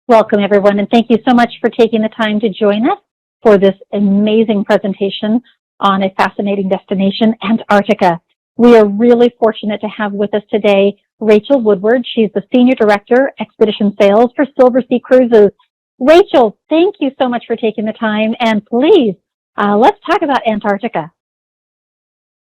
Welcome, everyone, and thank you so much for taking the time to join us for this amazing presentation on a fascinating destination, Antarctica. We are really fortunate to have with us today Rachel Woodward. She's the Senior Director, Expedition Sales for Silversea Cruises. Rachel, thank you so much for taking the time, and please, let's talk about Antarctica.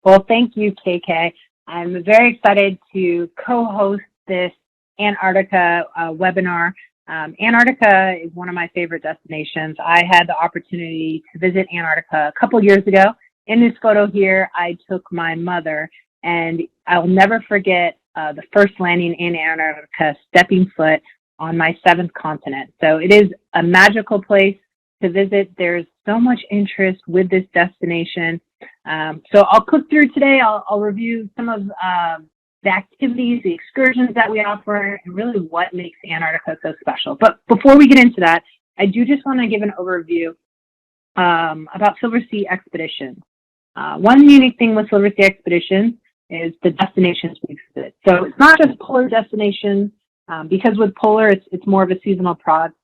Well, thank you, KK. I'm very excited to co-host this Antarctica webinar. Antarctica is one of my favorite destinations. I had the opportunity to visit Antarctica a couple years ago. In this photo here, I took my mother, and I'll never forget the first landing in Antarctica, stepping foot on my 7th continent. So it is a magical place to visit. There's so much interest with this destination. So I'll click through today. I'll review some of the activities, the excursions that we offer, and really what makes Antarctica so special. But before we get into that, I do just want to give an overview about Silversea Expeditions. One unique thing with Silversea Expeditions is the destinations we visit. So it's not just polar destinations, because with polar, it's more of a seasonal product.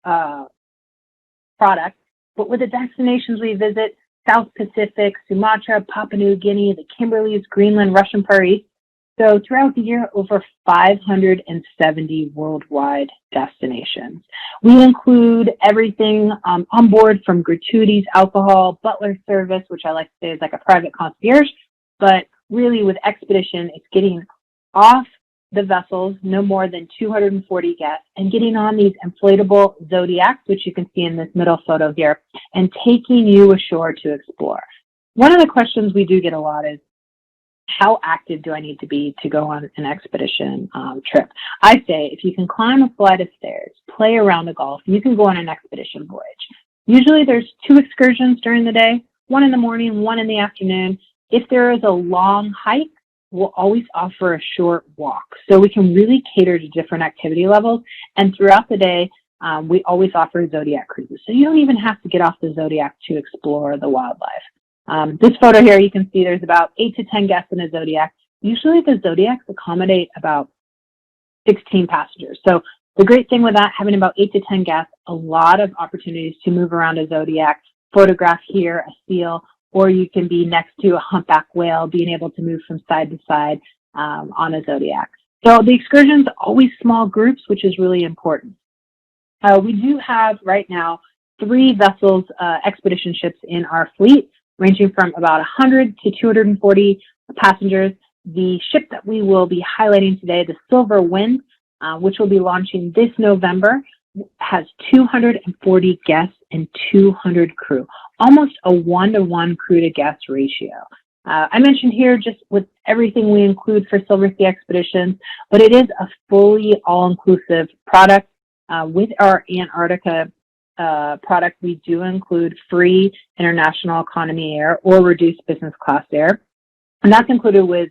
But with the destinations we visit, South Pacific, Sumatra, Papua New Guinea, the Kimberleys, Greenland, Russian Far East. So throughout the year, over 570 worldwide destinations. We include everything on board from gratuities, alcohol, butler service, which I like to say is like a private concierge. But really with Expedition, it's getting off the vessels, no more than 240 guests, and getting on these inflatable Zodiacs, which you can see in this middle photo here, and taking you ashore to explore. One of the questions we do get a lot is, how active do I need to be to go on an expedition trip? I say, if you can climb a flight of stairs, play around a golf, you can go on an expedition voyage. Usually there's 2 excursions during the day, one in the morning, one in the afternoon. If there is a long hike, we'll always offer a short walk. So we can really cater to different activity levels. And throughout the day, we always offer Zodiac cruises. So you don't even have to get off the Zodiac to explore the wildlife. This photo here, you can see there's about 8 to 10 guests in a Zodiac. Usually the Zodiacs accommodate about 16 passengers. So the great thing with that, having about 8 to 10 guests, a lot of opportunities to move around a Zodiac, photograph here, a seal, or you can be next to a humpback whale, being able to move from side to side on a Zodiac. So the excursions are always small groups, which is really important. We do have right now 3 vessels, expedition ships in our fleet, ranging from about 100 to 240 passengers. The ship that we will be highlighting today, the Silver Wind, which will be launching this November, has 240 guests and 200 crew, almost a 1-to-1 crew to guest ratio. I mentioned here just with everything we include for Silversea Expeditions, but it is a fully all-inclusive product. With our Antarctica product, we do include free international economy air or reduced business class air, and that's included with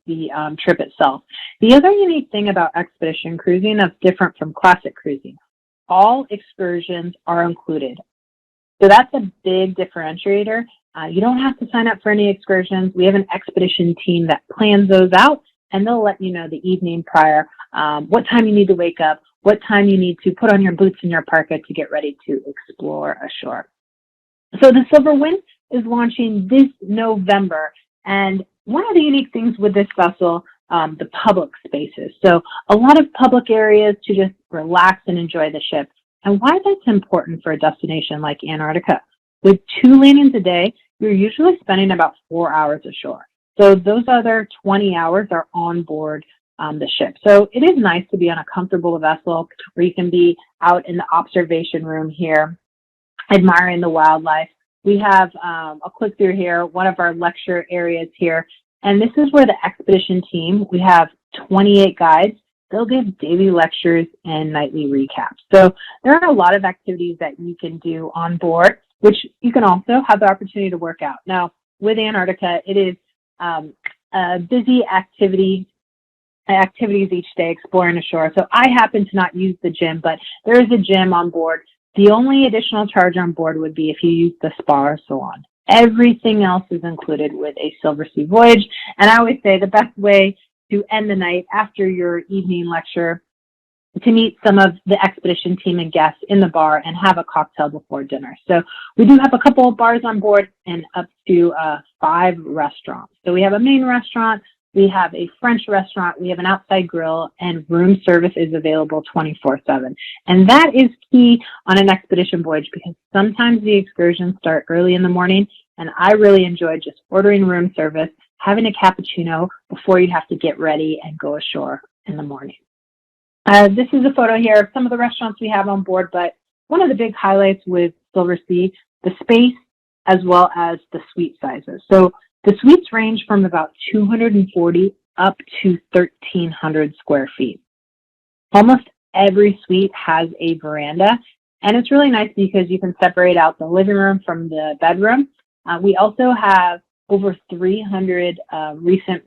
the trip itself. The other unique thing about expedition cruising that's different from classic cruising, all excursions are included. So that's a big differentiator. You don't have to sign up for any excursions. We have an expedition team that plans those out, and they'll let you know the evening prior what time you need to wake up, what time you need to put on your boots and your parka to get ready to explore ashore. So the Silver Wind is launching this November, and one of the unique things with this vessel, the public spaces. So a lot of public areas to just relax and enjoy the ship. And why that's important for a destination like Antarctica. With 2 landings a day, you're usually spending about 4 hours ashore. So those other 20 hours are on board the ship. So it is nice to be on a comfortable vessel where you can be out in the observation room here, admiring the wildlife. We have a click through here, one of our lecture areas here, and this is where the expedition team, we have 28 guides. They'll give daily lectures and nightly recaps. So there are a lot of activities that you can do on board, which you can also have the opportunity to work out. Now, with Antarctica, it is busy activities each day exploring ashore. So I happen to not use the gym, but there is a gym on board. The only additional charge on board would be if you use the spa or salon. Everything else is included with a Silversea voyage. And I always say the best way to end the night after your evening lecture to meet some of the expedition team and guests in the bar and have a cocktail before dinner. So we do have a couple of bars on board and up to 5 restaurants. So we have a main restaurant, we have a French restaurant, we have an outside grill, and room service is available 24/7. And that is key on an expedition voyage because sometimes the excursions start early in the morning, and I really enjoy just ordering room service, having a cappuccino before you have to get ready and go ashore in the morning. This is a photo here of some of the restaurants we have on board, but one of the big highlights with Silversea, the space as well as the suite sizes. So the suites range from about 240 up to 1,300 square feet. Almost every suite has a veranda, and it's really nice because you can separate out the living room from the bedroom. We also have over 300 recent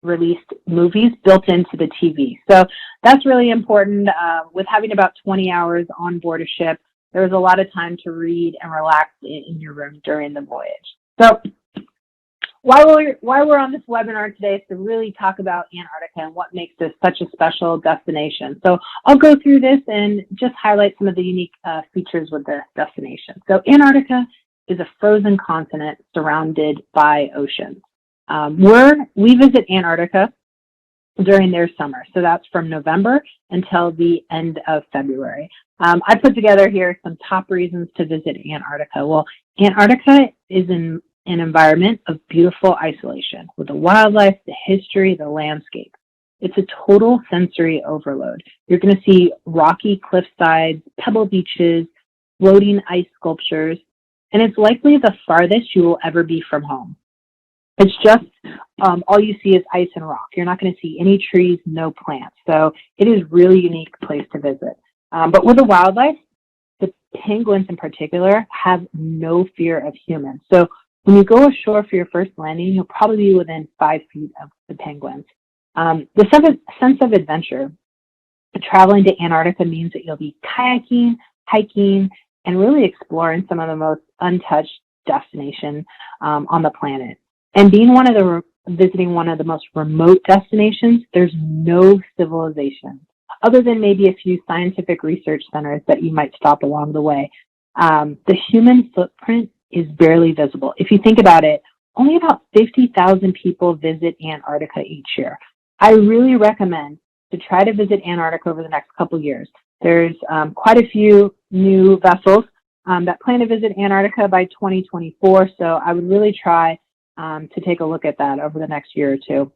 released movies built into the TV. So that's really important. With having about 20 hours on board a ship, there was a lot of time to read and relax in your room during the voyage. So why we're on this webinar today is to really talk about Antarctica and what makes this such a special destination. So I'll go through this and just highlight some of the unique features with the destination. So Antarctica is a frozen continent surrounded by oceans. We visit Antarctica during their summer, so that's from November until the end of February. I put together here some top reasons to visit Antarctica. Well, Antarctica is an environment of beautiful isolation with the wildlife, the history, the landscape. It's a total sensory overload. You're going to see rocky cliff sides, pebble beaches, floating ice sculptures, and it's likely the farthest you will ever be from home. It's just all you see is ice and rock. You're not going to see any trees, no plants. So it is really unique place to visit. But with the wildlife, the penguins in particular have no fear of humans. So when you go ashore for your first landing, you'll probably be within 5 feet of the penguins. The sense of adventure. Traveling to Antarctica means that you'll be kayaking, hiking, and really exploring some of the most untouched destinations on the planet. And visiting one of the most remote destinations, there's no civilization, other than maybe a few scientific research centers that you might stop along the way. The human footprint is barely visible. If you think about it, only about 50,000 people visit Antarctica each year. I really recommend to try to visit Antarctica over the next couple years. There's quite a few new vessels that plan to visit Antarctica by 2024, so I would really try to take a look at that over the next year or two.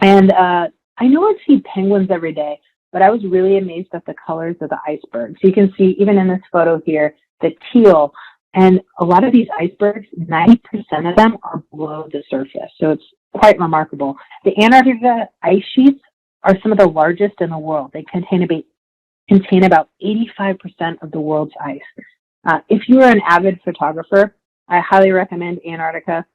And I know I see penguins every day, but I was really amazed at the colors of the icebergs. You can see even in this photo here, the teal, and a lot of these icebergs, 90% of them are below the surface. So it's quite remarkable. The Antarctica ice sheets are some of the largest in the world. They contain about 85% of the world's ice. If you are an avid photographer, I highly recommend Antarctica.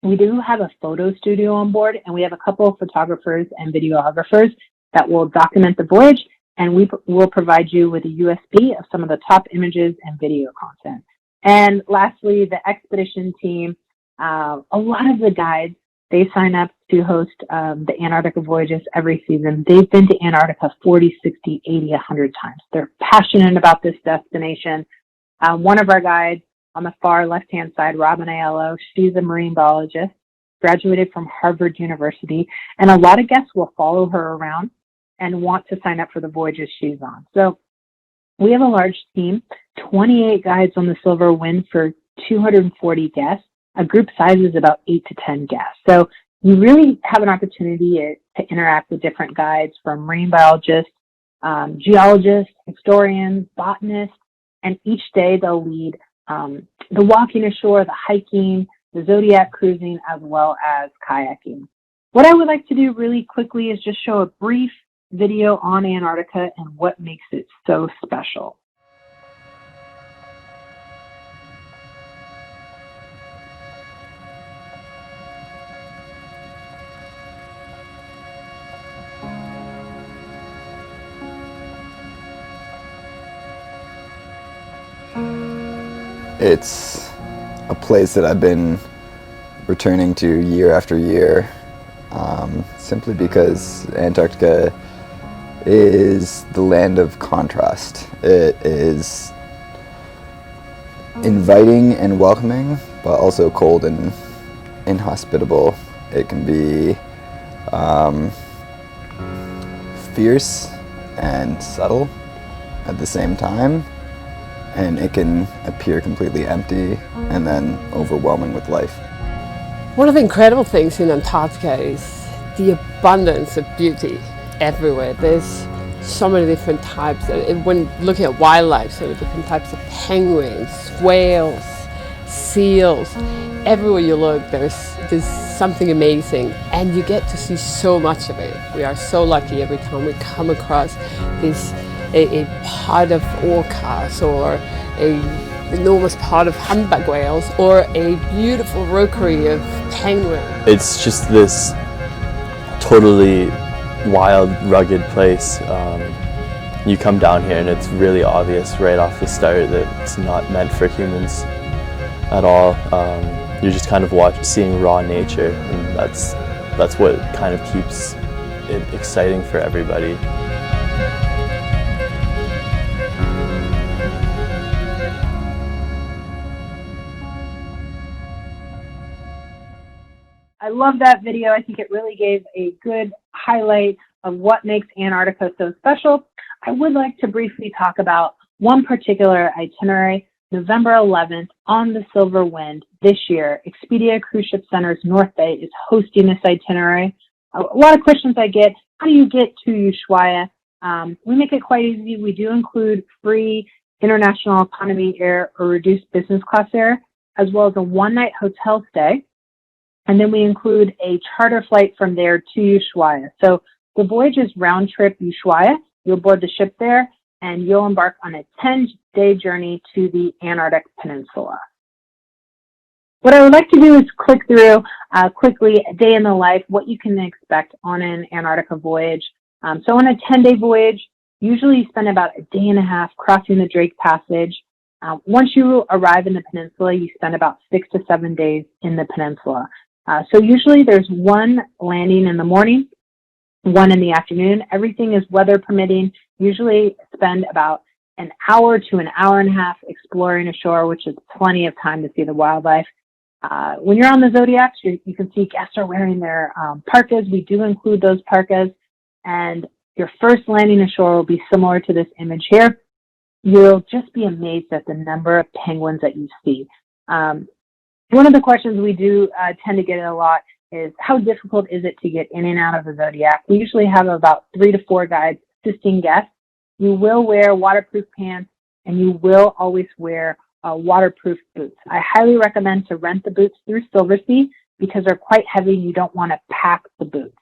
We do have a photo studio on board, and we have a couple of photographers and videographers that will document the voyage, and we will provide you with a USB of some of the top images and video content. And lastly, the expedition team, a lot of the guides, they sign up to host the Antarctica voyages every season. They've been to Antarctica 40, 60, 80, 100 times. They're passionate about this destination. One of our guides on the far left-hand side, Robin Aiello, she's a marine biologist, graduated from Harvard University, and a lot of guests will follow her around and want to sign up for the voyages she's on. So we have a large team, 28 guides on the Silver Wind for 240 guests. A group size is about 8 to 10 guests. So you really have an opportunity to interact with different guides from marine biologists, geologists, historians, botanists, and each day they'll lead the walking ashore, the hiking, the zodiac cruising, as well as kayaking. What I would like to do really quickly is just show a brief video on Antarctica and what makes it so special. It's a place that I've been returning to year after year, simply because Antarctica is the land of contrast. It is inviting and welcoming, but also cold and inhospitable. It can be fierce and subtle at the same time, and it can appear completely empty and then overwhelming with life. One of the incredible things in Antarctica is the abundance of beauty everywhere. There's so many different types. When looking at wildlife, so different types of penguins, whales, seals. Everywhere you look, there's something amazing, and you get to see so much of it. We are so lucky every time we come across a pod of orcas, or a enormous pod of humpback whales, or a beautiful rookery of penguins. It's just this totally wild, rugged place. You come down here and it's really obvious right off the start that it's not meant for humans at all. You're just kind of seeing raw nature, and that's what kind of keeps it exciting for everybody. I love that video. I think it really gave a good highlight of what makes Antarctica so special. I would like to briefly talk about one particular itinerary. November 11th, on the Silver Wind this year, Expedia Cruise Ship Center's North Bay is hosting this itinerary. A lot of questions I get: how do you get to Ushuaia? We make it quite easy. We do include free international economy air or reduced business class air, as well as a one-night hotel stay. And then we include a charter flight from there to Ushuaia. So the voyage is round trip Ushuaia. You'll board the ship there, and you'll embark on a 10-day journey to the Antarctic Peninsula. What I would like to do is click through quickly a day in the life, what you can expect on an Antarctica voyage. So on a 10-day voyage, usually you spend about a day and a half crossing the Drake Passage. Once you arrive in the peninsula, you spend about 6 to 7 days in the peninsula. So usually there's one landing in the morning, one in the afternoon. Everything is weather permitting. Usually spend about an hour to an hour and a half exploring ashore, which is plenty of time to see the wildlife. When you're on the Zodiacs, you can see guests are wearing their parkas. We do include those parkas. And your first landing ashore will be similar to this image here. You'll just be amazed at the number of penguins that you see. One of the questions we do tend to get a lot is, how difficult is it to get in and out of the Zodiac? We usually have about 3 to 4 guides assisting guests. You will wear waterproof pants, and you will always wear waterproof boots. I highly recommend to rent the boots through Silversea because they're quite heavy and you don't want to pack the boots.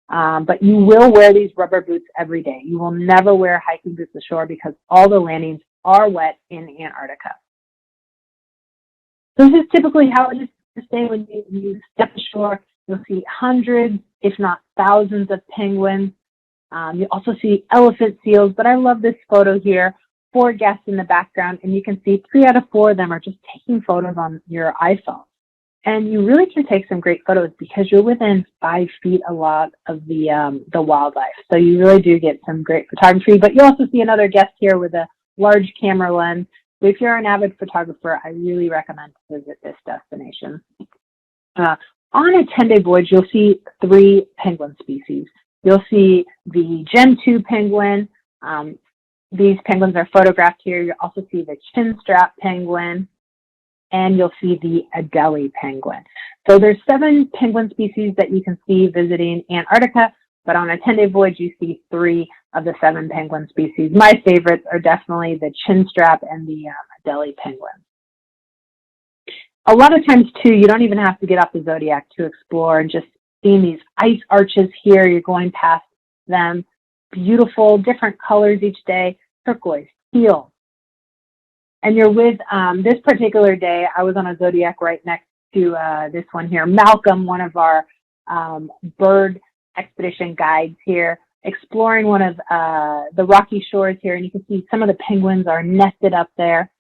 But you will wear these rubber boots every day. You will never wear hiking boots ashore because all the landings are wet in Antarctica. So this is typically how it is to stay when you step ashore. You'll see hundreds, if not thousands, of penguins. You also see elephant seals, but I love this photo here. 4 guests in the background, and you can see 3 out of 4 of them are just taking photos on your iPhone. And you really can take some great photos because you're within 5 feet a lot of the wildlife. So you really do get some great photography, but you also see another guest here with a large camera lens. So if you're an avid photographer, I really recommend to visit this destination. On a 10-day voyage, you'll see 3 penguin species. You'll see the Gen 2 penguin. These penguins are photographed here. You'll also see the chinstrap penguin, and you'll see the Adelie penguin. So there's 7 penguin species that you can see visiting Antarctica, but on a 10-day voyage, you see 3 of the 7 penguin species. My favorites are definitely the chinstrap and the Adelie penguin. A lot of times, too, you don't even have to get off the Zodiac to explore, and just seeing these ice arches here, you're going past them. Beautiful, different colors each day, turquoise, teal. And you're with, this particular day, I was on a Zodiac right next to this one here. Malcolm, one of our bird expedition guides here, exploring one of the rocky shores here, and you can see some of the penguins are nested up there.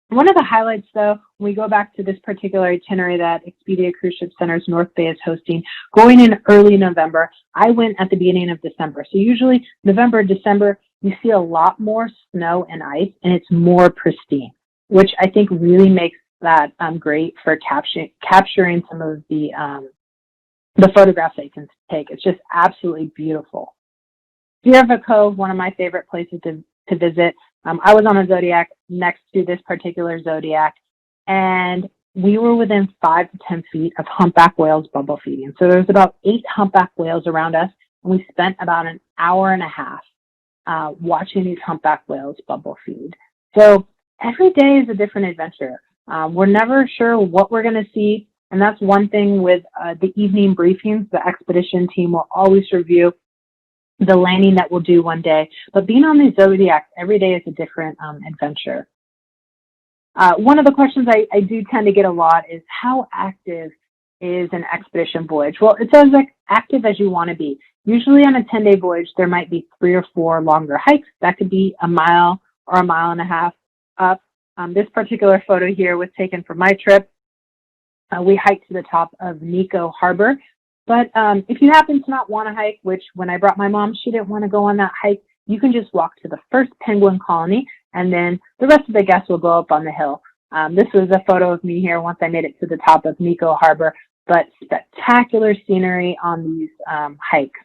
One of the highlights, though, when we go back to this particular itinerary that Expedia Cruise Ship Center's North Bay is hosting, going in early November, I went at the beginning of December. So usually November, December, you see a lot more snow and ice, and it's more pristine, which I think really makes that great for capturing some of the photographs that you can take. It's just absolutely beautiful. Sierra Cove, one of my favorite places to visit. I was on a Zodiac next to this particular Zodiac, and we were within 5 to 10 feet of humpback whales bubble feeding. So there was about 8 humpback whales around us, and we spent about an hour and a half watching these humpback whales bubble feed. So every day is a different adventure. We're never sure what we're going to see, and that's one thing with the evening briefings. The expedition team will always review the landing that we'll do one day, but being on the Zodiac every day is a different adventure. One of the questions I do tend to get a lot is, how active is an expedition voyage? Well, it's as active as you want to be. Usually on a 10-day voyage, there might be 3 or 4 longer hikes. That could be a mile or a mile and a half up. This particular photo here was taken from my trip. We hiked to the top of Nico Harbor. But if you happen to not want to hike, which when I brought my mom, she didn't want to go on that hike, you can just walk to the first penguin colony, and then the rest of the guests will go up on the hill. This was a photo of me here once I made it to the top of Nico Harbor, but spectacular scenery on these hikes.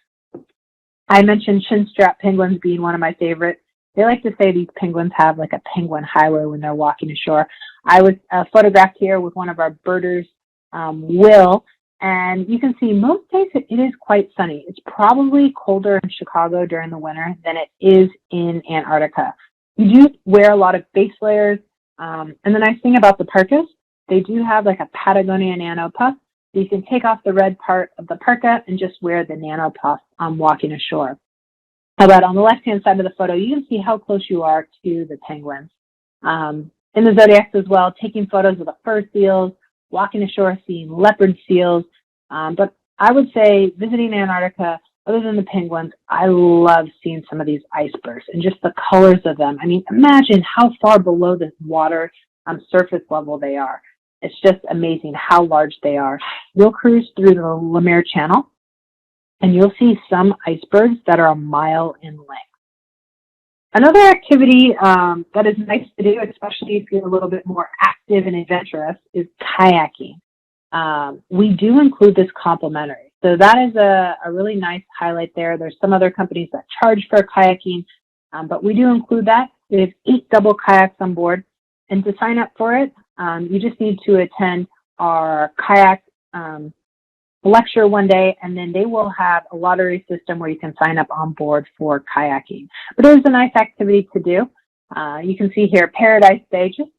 I mentioned chinstrap penguins being one of my favorites. They like to say these penguins have like a penguin highway when they're walking ashore. I was photographed here with one of our birders, Will, and you can see most days it is quite sunny. It's probably colder in Chicago during the winter than it is in Antarctica. You do wear a lot of base layers, and the nice thing about the parkas, they do have like a Patagonia nano puff. So you can take off the red part of the parka and just wear the nano puff walking ashore. But on the left-hand side of the photo, you can see how close you are to the penguins. In the Zodiacs as well, taking photos of the fur seals, walking ashore, seeing leopard seals. But I would say visiting Antarctica, other than the penguins, I love seeing some of these icebergs and just the colors of them. I mean, imagine how far below the water surface level they are. It's just amazing how large they are. You'll cruise through the Lemaire Channel, and you'll see some icebergs that are a mile in length. Another activity that is nice to do, especially if you're a little bit more active and adventurous, is kayaking. We do include this complimentary. So that is a really nice highlight there. There's some other companies that charge for kayaking, but we do include that. We have 8 double kayaks on board. And to sign up for it, you just need to attend our kayak lecture one day, and then they will have a lottery system where you can sign up on board for kayaking. But it is a nice activity to do. You can see here Paradise Bay, just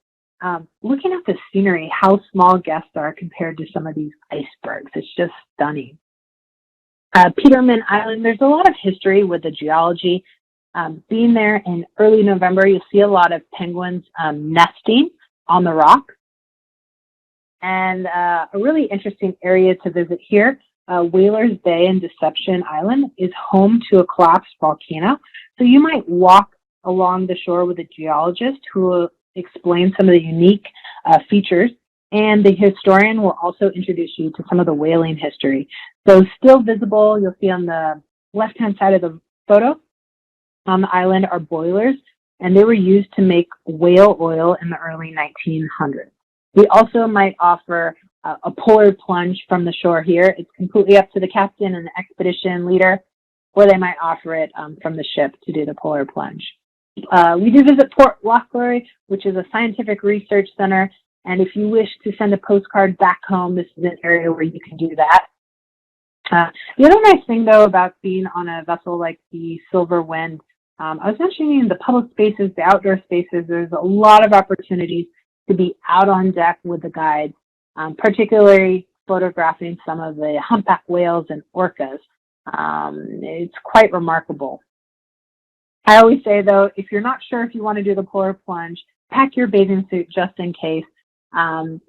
looking at the scenery, how small guests are compared to some of these icebergs. It's just stunning. Peterman Island, there's a lot of history with the geology. Being there in early November, you'll see a lot of penguins nesting on the rock. And a really interesting area to visit here, Whalers Bay and Deception Island, is home to a collapsed volcano. So you might walk along the shore with a geologist who will explain some of the unique features, and the historian will also introduce you to some of the whaling history. So still visible, you'll see on the left-hand side of the photo on the island are boilers, and they were used to make whale oil in the early 1900s. We also might offer a polar plunge from the shore here. It's completely up to the captain and the expedition leader, or they might offer it from the ship to do the polar plunge. We do visit Port Lochbury, which is a scientific research center, and if you wish to send a postcard back home, this is an area where you can do that. The other nice thing, though, about being on a vessel like the Silver Wind, I was mentioning the public spaces, the outdoor spaces, there's a lot of opportunities to be out on deck with the guides, particularly photographing some of the humpback whales and orcas. It's quite remarkable. I always say, though, if you're not sure if you want to do the polar plunge, pack your bathing suit just in case.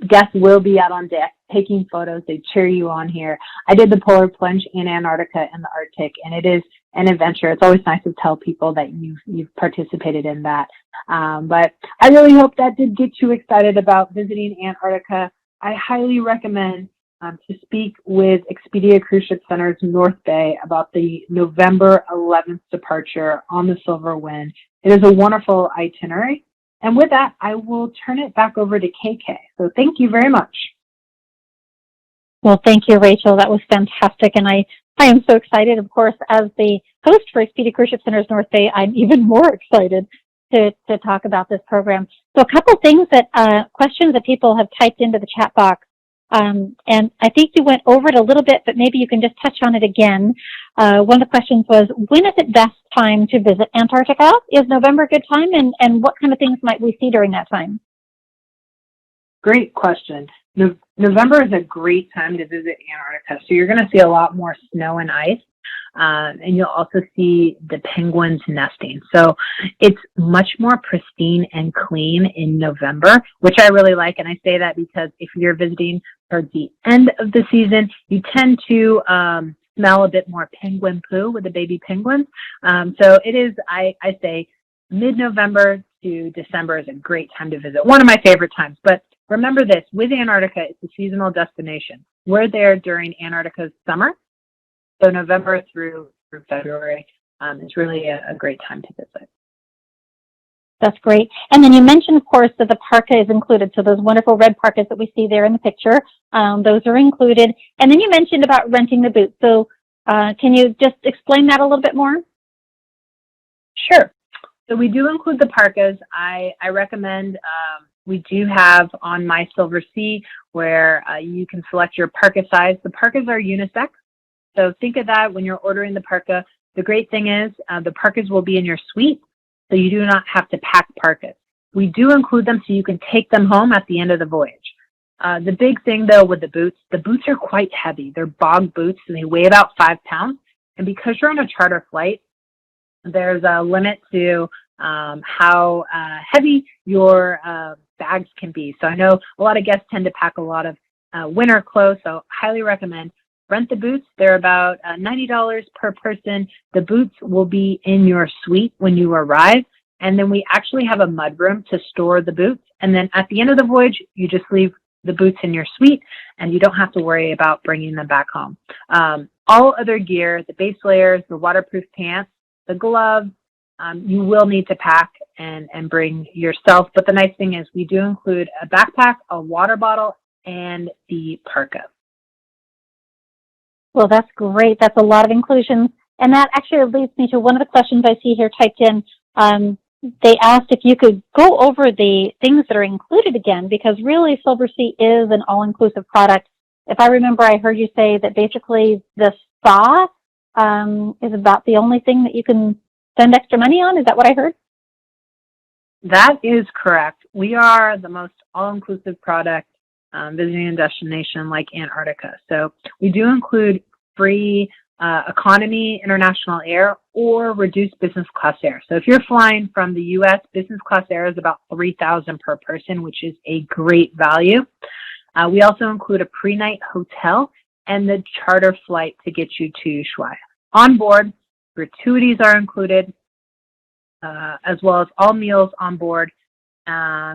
Guests will be out on deck taking photos. They cheer you on here. I did the polar plunge in Antarctica and the Arctic, and it is an adventure. It's always nice to tell people that you've participated in that. But I really hope that did get you excited about visiting Antarctica. I highly recommend to speak with Expedia Cruise Ship Center's North Bay about the November 11th departure on the Silver Wind. It is a wonderful itinerary. And with that, I will turn it back over to KK. So thank you very much. Well, thank you, Rachel. That was fantastic. And I am so excited, of course, as the host for Expedia Cruise Ship Center's North Bay, I'm even more excited to talk about this program. So a couple things questions that people have typed into the chat box. And I think you went over it a little bit, but maybe you can just touch on it again. One of the questions was, when is it best time to visit Antarctica? Is November a good time? And what kind of things might we see during that time? Great question. November is a great time to visit Antarctica. So you're going to see a lot more snow and ice. And you'll also see the penguins nesting. So it's much more pristine and clean in November, which I really like. And I say that because if you're visiting towards the end of the season, you tend to smell a bit more penguin poo with the baby penguins. So it is, I say, mid-November to December is a great time to visit. One of my favorite times. But remember this, with Antarctica, it's a seasonal destination. We're there during Antarctica's summer. So November through February is really a great time to visit. That's great. And then you mentioned, of course, that the parka is included. So those wonderful red parkas that we see there in the picture, those are included. And then you mentioned about renting the boots. So can you just explain that a little bit more? Sure. So we do include the parkas. I recommend, we do have on my Silversea where you can select your parka size. The parkas are unisex. So think of that when you're ordering the parka. The great thing is the parkas will be in your suite, so you do not have to pack parkas. We do include them so you can take them home at the end of the voyage. The big thing, though, with the boots are quite heavy. They're bog boots, and they weigh about 5 pounds. And because you're on a charter flight, there's a limit to how heavy your bags can be. So I know a lot of guests tend to pack a lot of winter clothes, so highly recommend rent the boots. They're about $90 per person. The boots will be in your suite when you arrive. And then we actually have a mudroom to store the boots. And then at the end of the voyage, you just leave the boots in your suite and you don't have to worry about bringing them back home. All other gear, the base layers, the waterproof pants, the gloves, you will need to pack and bring yourself. But the nice thing is we do include a backpack, a water bottle, and the parka. Well, that's great. That's a lot of inclusions. And that actually leads me to one of the questions I see here typed in. They asked if you could go over the things that are included again, because really Silversea is an all-inclusive product. If I remember, I heard you say that basically the spa is about the only thing that you can spend extra money on. Is that what I heard? That is correct. We are the most all-inclusive product visiting a destination like Antarctica. So we do include free economy international air or reduced business class air. So if you're flying from the U.S., business class air is about $3,000 per person, which is a great value. We also include a pre-night hotel and the charter flight to get you to Ushuaia. On board, gratuities are included, as well as all meals on board,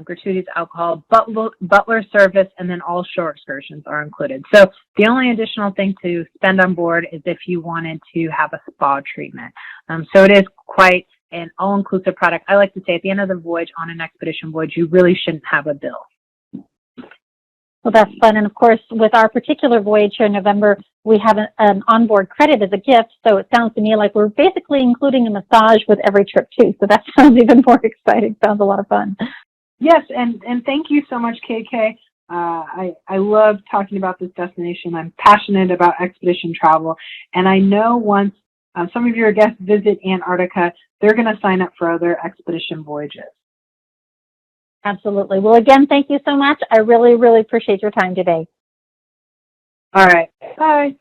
gratuities, alcohol, butler service, and then all shore excursions are included. So the only additional thing to spend on board is if you wanted to have a spa treatment. So it is quite an all-inclusive product. I like to say at the end of the voyage, on an expedition voyage, you really shouldn't have a bill. Well, that's fun. And of course, with our particular voyage here in November, we have an onboard credit as a gift. So it sounds to me like we're basically including a massage with every trip too. So that sounds even more exciting. Sounds a lot of fun. Yes, and thank you so much, KK. I love talking about this destination. I'm passionate about expedition travel. And I know once some of your guests visit Antarctica, they're going to sign up for other expedition voyages. Absolutely. Well, again, thank you so much. I really, really appreciate your time today. All right. Bye.